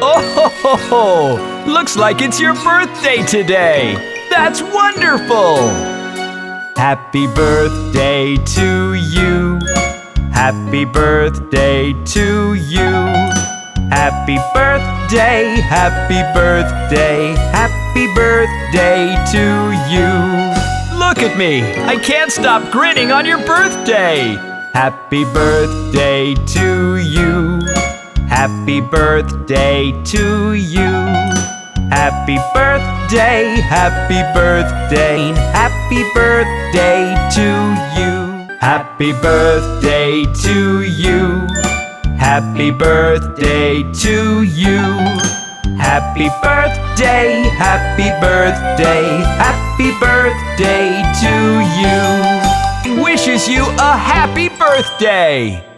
Oh, looks like it's your birthday today. That's wonderful! Happy birthday to you. Happy birthday to you. Happy birthday, happy birthday, happy birthday to you. Look at me, I can't stop grinning on your birthday. Happy birthday to you. Happy birthday to you. Happy birthday, happy birthday, happy birthday to you. Happy birthday to you. Happy birthday to you. Happy birthday, happy birthday, happy birthday to you. Wishes you a happy birthday.